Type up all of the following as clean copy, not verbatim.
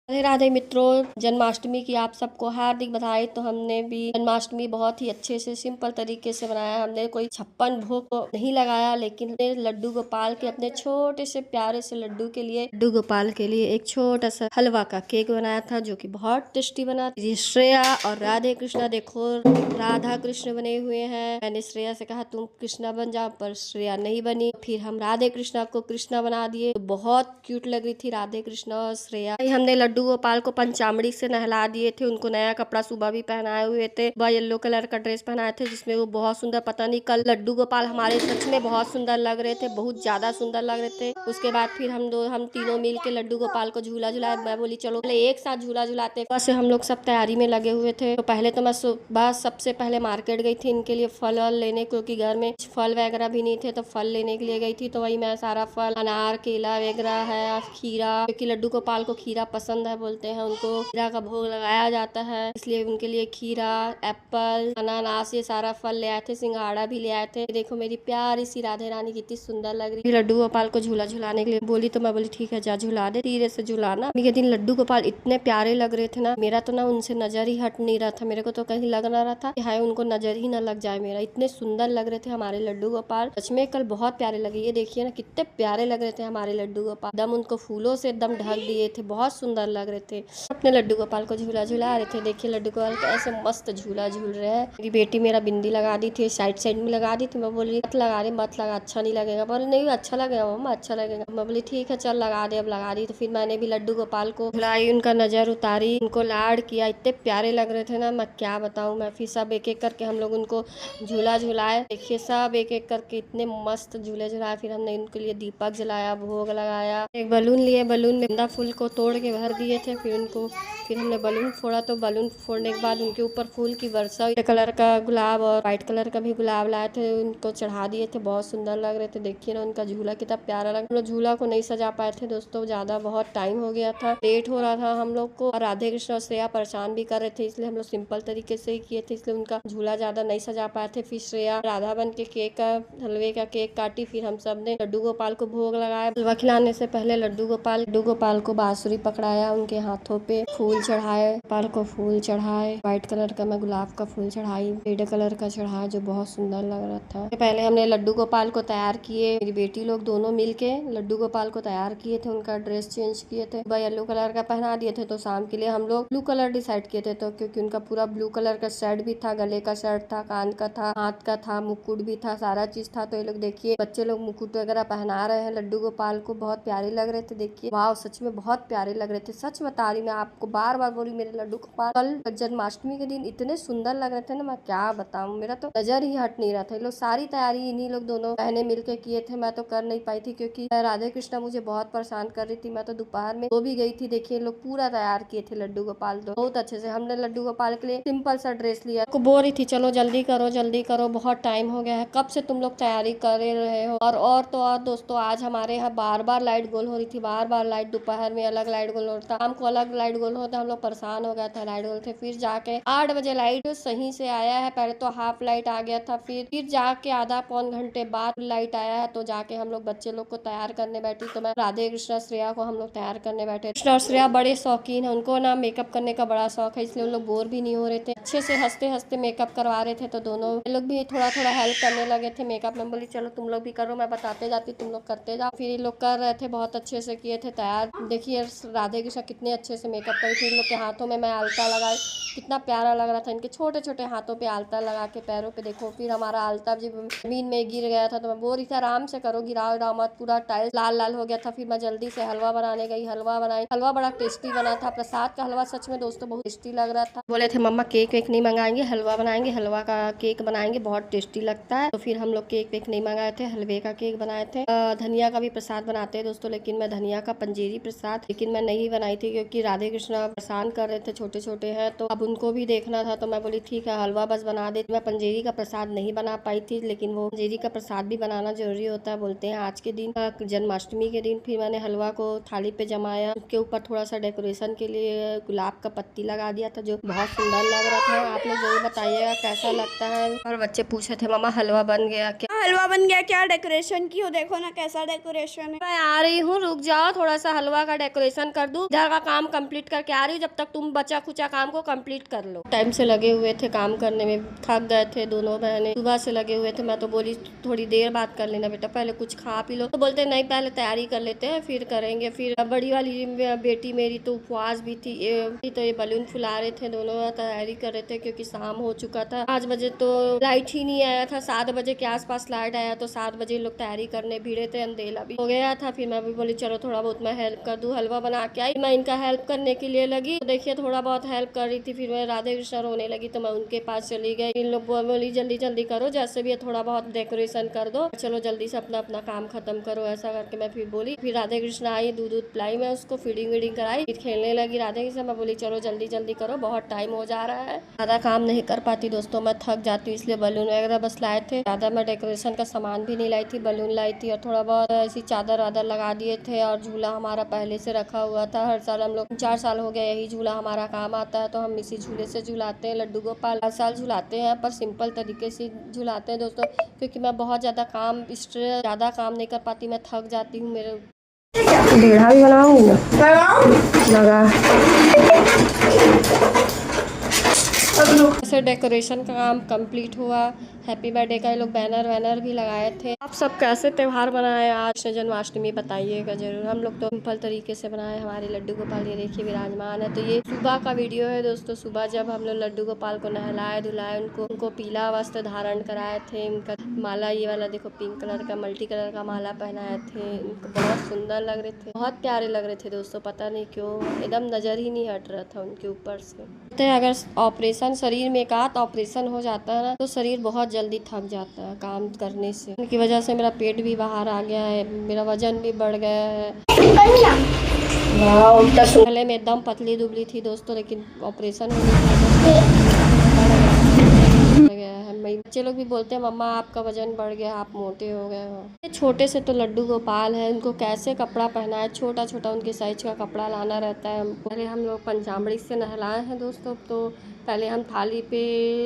राधे राधे मित्रों, जन्माष्टमी की आप सबको हार्दिक बधाई। तो हमने भी जन्माष्टमी बहुत ही अच्छे से सिंपल तरीके से बनाया। हमने कोई 56 भोग तो नहीं लगाया, लेकिन लड्डू गोपाल के अपने छोटे से प्यारे से लड्डू गोपाल के लिए एक छोटा सा हलवा का केक बनाया था, जो कि बहुत टेस्टी बना। श्रेया और राधे कृष्णा देखो, राधा कृष्ण बने हुए हैं। मैंने श्रेया से कहा तुम कृष्णा बन जाओ, पर श्रेया नहीं बनी। फिर हम राधे कृष्णा को कृष्णा बना दिए। तो बहुत क्यूट लग रही थी राधे कृष्णा और श्रेया। हमने लड्डू गोपाल को पंचामृत से नहला दिए थे। उनको नया कपड़ा सुबह भी पहनाए हुए थे। वह येलो कलर का ड्रेस पहनाए थे, जिसमें वो बहुत सुंदर, पता नहीं कल लड्डू गोपाल हमारे सच में बहुत सुंदर लग रहे थे, बहुत ज्यादा सुंदर लग रहे थे। उसके बाद फिर हम तीनों मिल के लड्डू गोपाल को झूला झुलाए। मैं बोली चलो पहले एक साथ झूला झुलाते। बस हम लोग सब तैयारी में लगे हुए थे। तो पहले तो मैं सुबह सबसे पहले मार्केट गई थी इनके लिए फल लेने, क्योंकि घर में फल वगैरह भी नहीं थे। तो फल लेने के लिए गई थी। तो वही मैं सारा फल, अनार, केला वगैरह है, खीरा, क्योंकि लड्डू गोपाल को खीरा पसंद है, बोलते हैं उनको खीरा का भोग लगाया जाता है, इसलिए उनके लिए खीरा, एप्पल, अनानास, ये सारा फल ले आए थे। सिंघाड़ा भी ले आए थे। देखो मेरी प्यारी सी राधे रानी कितनी सुंदर लग रही है। लड्डू गोपाल को झूला झुलाने के लिए बोली, तो मैं बोली ठीक है जा झुला दे, धीरे से झुलाना। के दिन लड्डू गोपाल इतने प्यारे लग रहे थे ना, मेरा तो ना उनसे नजर ही हट नहीं रहा था। मेरे को तो कहीं लग ना रहा था कि हाय उनको नजर ही ना लग जाए मेरा। इतने सुंदर लग रहे थे हमारे लड्डू गोपाल, सच में कल बहुत प्यारे लगे। ये देखिए ना कितने प्यारे लग रहे थे हमारे लड्डू गोपाल। एकदम उनको फूलों से एकदम ढक दिए थे, बहुत सुंदर लग रहे थे। अपने लड्डू गोपाल को झूला झुला रहे थे। देखिए लड्डू गोपाल कैसे मस्त झूला झूल रहे हैं। मेरी बेटी मेरा बिंदी लगा दी थी, साइड साइड में लगा दी थी। मैं बोली मत लगा रही, मत लगा, अच्छा नहीं लगेगा। बोले नहीं अच्छा लगेगा मम्मा, अच्छा लगेगा। मैं बोली ठीक है चल लगा दे। अब लगा दी। तो फिर मैंने भी लड्डू गोपाल को झुलाई, उनका नजर उतारी, उनको लाड किया। इतने प्यारे लग रहे थे ना, मैं क्या बताऊँ। मैं फिर सब एक एक करके हम लोग उनको झूला झुलाए। देखिए सब एक एक करके इतने मस्त झूले झुलाए। फिर हमने उनके लिए दीपक जलाया, भोग लगाया। एक बलून लिए, बलून में गेंदा फूल को तोड़ के भर दिए थे। फिर हमने बलून फोड़ा। तो बलून फोड़ने के बाद उनके ऊपर फूल की वर्षा हुई। कलर का गुलाब और व्हाइट कलर का भी गुलाब लाए थे, उनको चढ़ा दिए थे। बहुत सुंदर लग रहे थे। देखिए ना उनका झूला कितना प्यारा लगा। हम लोग झूला को नहीं सजा पाए थे दोस्तों, ज्यादा बहुत टाइम हो गया था, लेट हो रहा था हम लोग को। और राधे कृष्ण और श्रेया परेशान भी कर रहे थे, इसलिए हम लोग सिंपल तरीके से ही किए थे, इसलिए उनका झूला ज्यादा नहीं सजा पाए थे। फिर श्रेया राधा बन के हलवे का केक काटी। फिर हम सब ने लड्डू गोपाल को भोग लगाया। हलवा खिलाने से पहले लड्डू गोपाल को बांसुरी पकड़ाया, उनके हाथों पे फूल चढ़ाए, गोपाल को फूल चढ़ाए। व्हाइट कलर का मैं गुलाब का फूल चढ़ाई, रेड कलर का चढ़ाया, जो बहुत सुंदर लग रहा था। पहले हमने लड्डू गोपाल को तैयार किए। मेरी बेटी लोग दोनों मिलके लड्डू गोपाल को तैयार किए थे। उनका ड्रेस चेंज किए थे, येलो कलर का पहना दिए थे। तो शाम के लिए हम लोग ब्लू कलर डिसाइड किए थे, तो क्योंकि उनका पूरा ब्लू कलर का शर्ट भी था, गले का शर्ट था, कान का था, हाथ का था, मुकुट भी था, सारा चीज था। तो ये लोग देखिए बच्चे लोग मुकुट वगैरह पहना रहे हैं लड्डू गोपाल को, बहुत प्यारे लग रहे थे। देखिए वाह सच में बहुत प्यारे लग रहे थे। सच बता रही मैं आपको, बार बार बोली मेरे लड्डू गोपाल कल जन्माष्टमी के दिन इतने सुंदर लग रहे थे ना, मैं क्या बताऊं, मेरा तो नजर ही हट नहीं रहा था। ये लोग सारी तैयारी इन्हीं लोग दोनों बहनें मिलकर किए थे। मैं तो कर नहीं पाई थी, क्योंकि राधे कृष्णा मुझे बहुत परेशान कर रही थी। मैं तो दोपहर में सो भी गई थी। देखिए लोग पूरा तैयार किए थे लड्डू गोपाल, तो बहुत अच्छे से। हमने लड्डू गोपाल के लिए सिंपल सा ड्रेस लिया। को बोल रही थी चलो जल्दी करो जल्दी करो, बहुत टाइम हो गया है, कब से तुम लोग तैयारी कर रहे हो। और तो और दोस्तों, आज हमारे यहाँ बार बार लाइट गोल हो रही थी, बार बार लाइट, दोपहर में अलग लाइट गोल होता, शाम को अलग लाइट गोल होता। हम लोग परेशान हो गया था लाइट गोल थे। फिर जाके 8 बजे लाइट सही से आया है। पहले तो हाफ लाइट आ गया था, फिर जाके आधा पौन घंटे बाद लाइट आया है। तो जाके हम लोग बच्चे लोग को तैयार करने बैठी। तो मैं राधे कृष्णा श्रेया को हम लोग तैयार करने बैठे। कृष्णा और श्रेया बड़े शौकीन है, उनको ना मेकअप करने का बड़ा शौक है, इसलिए उन लोग बोर भी नहीं हो रहे थे, अच्छे से हंसते हंसते मेकअप करवा रहे थे। तो दोनों लोग भी थोड़ा थोड़ा हेल्प करने लगे थे मेकअप में। बोली चलो तुम लोग भी करो, मैं बताते जाती, तुम लोग करते जाओ। फिर ये लोग कर रहे थे, बहुत अच्छे से किए थे तैयार। देखिए राधे कृष्णा कितने अच्छे से मेकअप करे थे। इन लोग के हाथों में मैं आलता लगाई, कितना प्यारा लग रहा था। इनके छोटे छोटे हाथों पे आलता लगा के, पैरों पे देखो। फिर हमारा आलता जब जमीन में गिर गया था, तो मैं बोल रही थी आराम से करो, गिराओ गिराओ मत, पूरा टाइल्स लाल लाल हो गया था। फिर मैं जल्दी से हलवा बनाने गई, हलवा बनाई। हलवा बड़ा टेस्टी बना था, प्रसाद का हलवा सच में दोस्तों बहुत टेस्टी लग रहा था। बोले थे मम्मा केक वेक नहीं मंगाएंगे, हलवा बनाएंगे, हलवा का केक बनाएंगे, बहुत टेस्टी लगता है। तो फिर हम लोग केक वेक नहीं मंगाए थे, हलवे का केक बनाए थे। धनिया का भी प्रसाद बनाते हैं दोस्तों, लेकिन मैं धनिया का पंजेरी प्रसाद लेकिन मैं नहीं बनाई थी, क्योंकि राधे कृष्णा परेशान कर रहे थे, छोटे छोटे हैं तो अब उनको भी देखना था। तो मैं बोली ठीक है हलवा बस बना दे। मैं पंजेरी का प्रसाद नहीं बना पाई थी, लेकिन वो पंजेरी का प्रसाद भी बनाना जरूरी होता है, बोलते हैं आज के दिन जन्माष्टमी के दिन। फिर मैंने हलवा को थाली पे जमाया, उसके ऊपर थोड़ा सा डेकोरेशन के लिए गुलाब का पत्ती लगा दिया था, जो बहुत सुंदर लग रहा था। आप लोग जरूर बताइएगा कैसा लगता है। और बच्चे पूछे थे मामा हलवा बन गया क्या। हलवा बन गया, क्या डेकोरेशन की हो, देखो ना कैसा डेकोरेशन है। मैं आ रही हूँ, रुक जाओ, थोड़ा सा हलवा का डेकोरेशन कर दूं, इधर का काम कंप्लीट करके आ रही हूँ, जब तक तुम बचा खुचा काम को कंप्लीट कर लो। टाइम से लगे हुए थे काम करने में, थक गए थे दोनों बहनें, सुबह से लगे हुए थे। मैं तो बोली थोड़ी देर बात कर लेना बेटा, पहले कुछ खा पी लो, तो बोलते नहीं पहले तैयारी कर लेते हैं फिर करेंगे। फिर बड़ी वाली बेटी मेरी तो उपवास भी थी, तो ये बलून फुला रहे थे, दोनों तैयारी कर रहे थे क्योंकि शाम हो चुका था। 5 बजे तो लाइट ही नहीं आया था, 7 बजे के आसपास लाइट आया तो 7 बजे लोग तैयारी करने भिड़े थे, अंधेला भी हो गया था। फिर मैं भी बोली चलो थोड़ा बहुत मैं हेल्प कर दूं, हलवा बना के आई। मैं इनका हेल्प करने के लिए लगी, तो देखिए थोड़ा बहुत हेल्प कर रही थी। फिर मैं राधे कृष्ण रोने लगी तो मैं उनके पास चली गई। इन लोग बोली जल्दी जल्दी करो, जैसे भी थोड़ा बहुत डेकोरेशन कर दो, चलो जल्दी से अपना अपना काम खत्म करो, ऐसा करके मैं फिर बोली। फिर राधे कृष्ण आई, दूध पिलाई, मैं उसको फीडिंग वीडिंग कराई, फिर खेलने लगी राधे कृष्ण। मैं बोली चलो जल्दी जल्दी करो, बहुत टाइम हो जा रहा है। ज्यादा काम नहीं कर पाती दोस्तों, मैं थक जाती हूँ, इसलिए बलून वगैरह बस लाए थे, ज्यादा मैं डेकोरेशन का सामान भी नहीं लाई थी, बलून लाई थी और थोड़ा बहुत ऐसी चादर वादर लगा दिए थे। और झूला हमारा पहले से रखा हुआ था, हर साल हम लोग 4 साल हो गए यही झूला हमारा काम आता है, तो हम इसी झूले से झूलाते हैं। लड्डू गोपाल हर साल झूलाते हैं, पर सिंपल तरीके से झूलाते हैं दोस्तों, क्योंकि मैं बहुत ज्यादा काम स्ट्रेस ज्यादा काम नहीं कर पाती, मैं थक जाती हूँ। मेरे टेढ़ा भी बनाऊंगी ना, लगा ऐसे डेकोरेशन का काम कंप्लीट हुआ। हैप्पी बर्थडे का ये लोग बैनर वैनर भी लगाए थे। आप सब कैसे त्यौहार बनाए आज कृष्ण जन्माष्टमी, बताइएगा जरूर। हम लोग तो सिंपल तरीके से बनाए। हमारे लड्डू गोपाल ये देखिए विराजमान है। तो ये सुबह का वीडियो है दोस्तों, सुबह जब हम लोग लड्डू गोपाल को नहलाए धुलाए, उनको पीला वस्त्र धारण कराए थे, उनका माला ये वाला देखो पिंक कलर का मल्टी कलर का माला पहनाए थे, उनको बहुत सुंदर लग रहे थे, बहुत प्यारे लग रहे थे दोस्तों। पता नहीं क्यों एकदम नजर ही नहीं हट रहा था उनके ऊपर से। अगर ऑपरेशन शरीर में एक आध ऑपरेशन हो जाता है ना, तो शरीर बहुत जल्दी थक जाता है काम करने से। उनकी वजह से मेरा पेट भी बाहर आ गया है, मेरा वजन भी बढ़ गया है। पहले मैं एकदम पतली दुबली थी दोस्तों, लेकिन ऑपरेशन गया है। बच्चे लोग भी बोलते हैं मम्मा आपका वजन बढ़ गया, आप मोटे हो गए हो। छोटे से तो लड्डू गोपाल है, उनको कैसे कपड़ा पहना है, छोटा छोटा उनके साइज का कपड़ा लाना रहता है। पहले हम लोग पंचामृत से नहलाए हैं दोस्तों, तो पहले हम थाली पे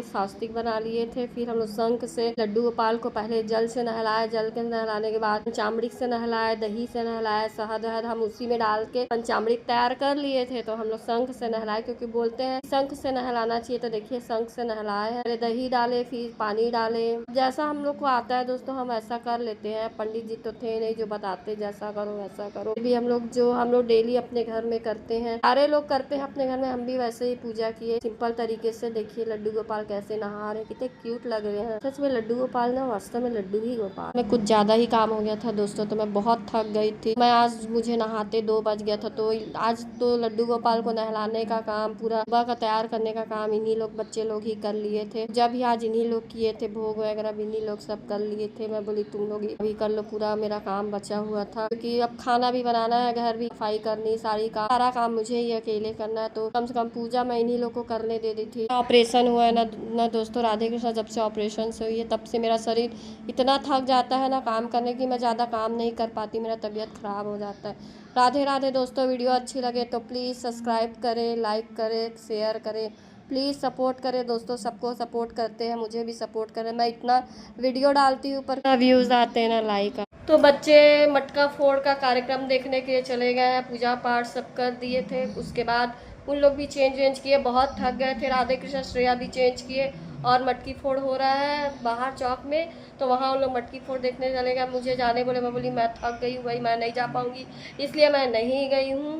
स्वास्तिक बना लिए थे, फिर हम लोग शंख से लड्डू गोपाल को पहले जल से नहलाए, जल के नहलाने के बाद पंचामृत से नहलाए, दही से नहलाए, शहद हम उसी में डाल के पंचामृत तैयार कर लिए थे। तो हम लोग शंख से नहलाए, क्योंकि बोलते हैं शंख से नहलाना चाहिए। तो देखिए शंख से नहलाए हैं, पहले दही डाले फिर पानी डाले, जैसा हम लोग को आता है दोस्तों हम ऐसा कर लेते हैं। पंडित जी तो थे नहीं जो बताते जैसा करो वैसा करो, भी हम लोग डेली अपने घर में करते हैं, सारे लोग करते हैं अपने घर में, हम भी वैसे ही पूजा किए सिंपल तरीके से। देखिए लड्डू गोपाल कैसे नहा रहे, कितने क्यूट लग रहे हैं। सच में लड्डू गोपाल ना वास्तव में लड्डू ही गोपाल। मैं कुछ ज्यादा ही काम हो गया था दोस्तों, तो मैं बहुत थक गई थी। मैं आज मुझे नहाते 2 बज गया था, तो आज तो लड्डू गोपाल को नहलाने का काम, पूरा सुबह का तैयार करने का काम इन्हीं लोग बच्चे लोग ही कर लिए थे। जब भी आज इन्हीं लोग किए थे, भोग वगैरह भी इन्हीं लोग सब कर लिए थे। मैं बोली तुम लोग भी कर लो, पूरा मेरा काम बचा हुआ था, क्योंकि अब खाना भी बनाना है, घर भी सफाई करनी, सारा काम मुझे ही अकेले करना है। तो कम से कम पूजा मैं इन्हीं लोग को करने दे दी थी। ऑपरेशन हुआ है ना दोस्तों, राधे कृष्ण जब से ऑपरेशन से हुई है तब से मेरा शरीर इतना थक जाता है ना काम करने की, मैं ज़्यादा काम नहीं कर पाती, मेरा तबीयत ख़राब हो जाता है। राधे राधे दोस्तों, वीडियो अच्छी लगे तो प्लीज़ सब्सक्राइब करें, लाइक करें, शेयर करें, प्लीज़ सपोर्ट करें दोस्तों। सबको सपोर्ट करते हैं, मुझे भी सपोर्ट करें। मैं इतना वीडियो डालती हूँ पर ना व्यूज़ आते हैं ना लाइक। तो बच्चे मटका फोड़ का कार्यक्रम देखने के लिए चले गए हैं, पूजा पाठ सब कर दिए थे। उसके बाद उन लोग भी चेंज वेंज किए, बहुत थक गए थे। राधे कृष्ण श्रेया भी चेंज किए और मटकी फोड़ हो रहा है बाहर चौक में, तो वहाँ उन लोग मटकी फोड़ देखने चले गए। मुझे जाने बोले, मैं बोली मैं थक गई हूँ भाई, मैं नहीं जा पाऊँगी, इसलिए मैं नहीं गई हूँ।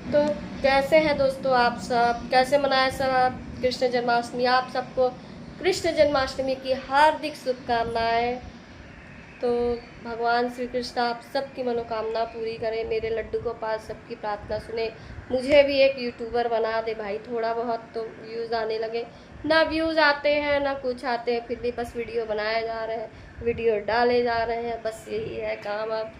तो कैसे हैं दोस्तों आप सब, कैसे मनाए सब कृष्ण जन्माष्टमी। आप सबको कृष्ण जन्माष्टमी की हार्दिक शुभकामनाएं। तो भगवान श्री कृष्ण आप सबकी मनोकामना पूरी करें, मेरे लड्डू गोपाल सबकी प्रार्थना सुने, मुझे भी एक यूट्यूबर बना दे भाई, थोड़ा बहुत तो व्यूज़ आने लगे। ना व्यूज़ आते हैं ना कुछ आते हैं, फिर भी बस वीडियो बनाए जा रहे हैं, वीडियो डाले जा रहे हैं, बस यही है काम। अब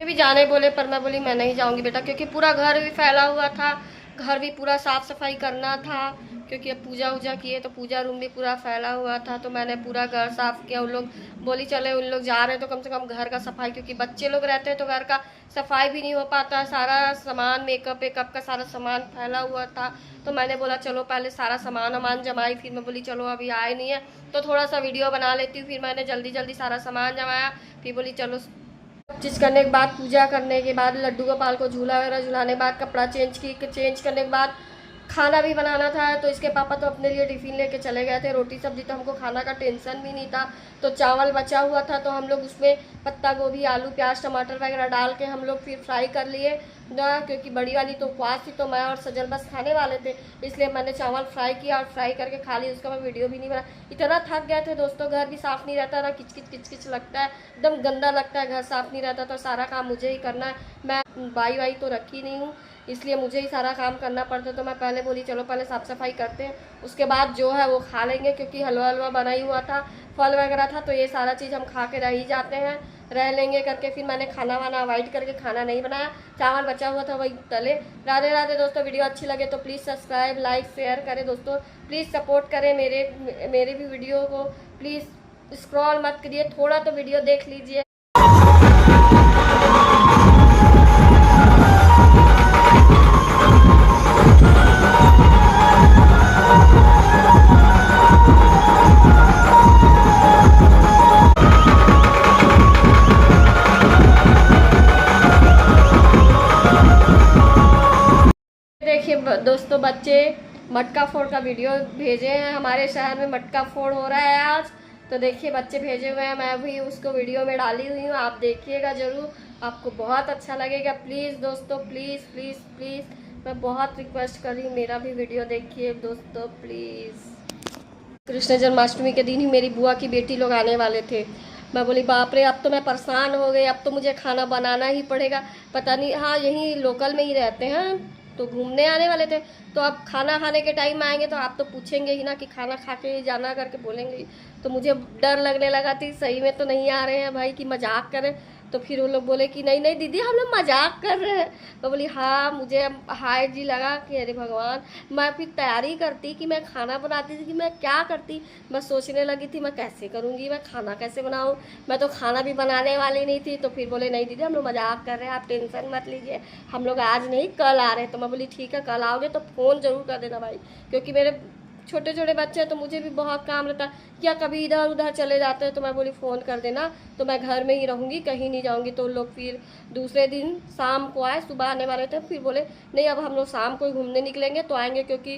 भी जाने बोले पर मैं बोली मैं नहीं जाऊंगी बेटा, क्योंकि पूरा घर भी फैला हुआ था, घर भी पूरा साफ़ सफाई करना था क्योंकि अब पूजा वूजा किए तो पूजा रूम भी पूरा फैला हुआ था, तो मैंने पूरा घर साफ़ किया। उन लोग बोली चले उन लोग जा रहे हैं तो कम से कम घर का सफाई, क्योंकि बच्चे लोग रहते हैं तो घर का सफाई भी नहीं हो पाता। सारा सामान मेकअप वेकअप का सारा सामान फैला हुआ था, तो मैंने बोला चलो पहले सारा सामान वामान जमाई, फिर मैं बोली चलो अभी आए नहीं है तो थोड़ा सा वीडियो बना लेती हूँ। फिर मैंने जल्दी जल्दी सारा सामान जमाया, फिर बोली चलो चीज़ करने के बाद, पूजा करने के बाद, लड्डू गोपाल को झूला वगैरह झुलाने के बाद, कपड़ा चेंज करने के बाद खाना भी बनाना था। तो इसके पापा तो अपने लिए टिफ़िन लेके चले गए थे। रोटी सब्जी तो हमको खाना का टेंशन भी नहीं था, तो चावल बचा हुआ था तो हम लोग उसमें पत्ता गोभी आलू प्याज टमाटर वगैरह डाल के हम लोग फिर फ्राई कर लिए ना, क्योंकि बड़ी वाली तो उपवास थी तो मैं और सजल बस खाने वाले थे, इसलिए मैंने चावल फ्राई किया और फ्राई करके खा ली। उसका मैं वीडियो भी नहीं बना, इतना थक गए थे दोस्तों। घर भी साफ़ नहीं रहता ना, किच लगता है, एकदम गंदा लगता है, घर साफ़ नहीं रहता तो सारा काम मुझे ही करना है। मैं बाई वाई तो रखी नहीं हूँ, इसलिए मुझे ही सारा काम करना पड़ता है। तो मैं पहले बोली चलो पहले साफ़ सफाई करते हैं, उसके बाद जो है वो खा लेंगे, क्योंकि हलवा बना ही हुआ था, फल वगैरह था, तो ये सारा चीज़ हम खा के रह ही जाते हैं, रह लेंगे करके। फिर मैंने खाना वाना अवॉइड करके खाना नहीं बनाया, चावल बचा हुआ था वही तले। राधे राधे दोस्तों, वीडियो अच्छी लगे तो प्लीज़ सब्सक्राइब लाइक शेयर करें दोस्तों, प्लीज़ सपोर्ट करें मेरे भी वीडियो को, प्लीज़ स्क्रॉल मत करिए, थोड़ा तो वीडियो देख लीजिए। देखिए दोस्तों, बच्चे मटका फोड़ का वीडियो भेजे हैं, हमारे शहर में मटका फोड़ हो रहा है आज, तो देखिए बच्चे भेजे हुए हैं, मैं भी उसको वीडियो में डाली हुई हूँ, आप देखिएगा ज़रूर, आपको बहुत अच्छा लगेगा। प्लीज़ दोस्तों, प्लीज़ प्लीज़ प्लीज़ मैं बहुत रिक्वेस्ट कर रही हूँ, मेरा भी वीडियो देखिए दोस्तों प्लीज़। कृष्ण जन्माष्टमी के दिन ही मेरी बुआ की बेटी लोग आने वाले थे, मैं बोली बाप रे अब तो मैं परेशान हो गई, अब तो मुझे खाना बनाना ही पड़ेगा। पता नहीं, हाँ यहीं लोकल में ही रहते हैं, तो घूमने आने वाले थे, तो अब खाना खाने के टाइम आएंगे तो आप तो पूछेंगे ही ना कि खाना खा के ही जाना करके बोलेंगे ही। तो मुझे डर लगने लगा थी, सही में तो नहीं आ रहे हैं भाई कि मजाक करें। तो फिर वो लोग बोले कि नहीं नहीं दीदी हम लोग मजाक कर रहे हैं। तो बोली हाँ, मुझे हाय जी लगा कि अरे भगवान। मैं फिर तैयारी करती कि मैं खाना बनाती थी कि मैं क्या करती, मैं सोचने लगी थी मैं कैसे करूँगी, मैं खाना कैसे बनाऊँ, मैं तो खाना भी बनाने वाली नहीं थी। तो फिर बोले नहीं दीदी हम लोग मजाक कर रहे हैं, आप टेंशन मत लीजिए, हम लोग आज नहीं कल आ रहे हैं। तो मैं बोली ठीक है कल आओगे तो फ़ोन ज़रूर कर देना भाई, क्योंकि मेरे छोटे छोटे बच्चे हैं तो मुझे भी बहुत काम रहता है, क्या कभी इधर उधर चले जाते हैं। तो मैं बोली फ़ोन कर देना, तो मैं घर में ही रहूँगी, कहीं नहीं जाऊँगी। तो लोग फिर दूसरे दिन शाम को आए, सुबह आने वाले थे, फिर बोले नहीं अब हम लोग शाम को ही घूमने निकलेंगे तो आएंगे, क्योंकि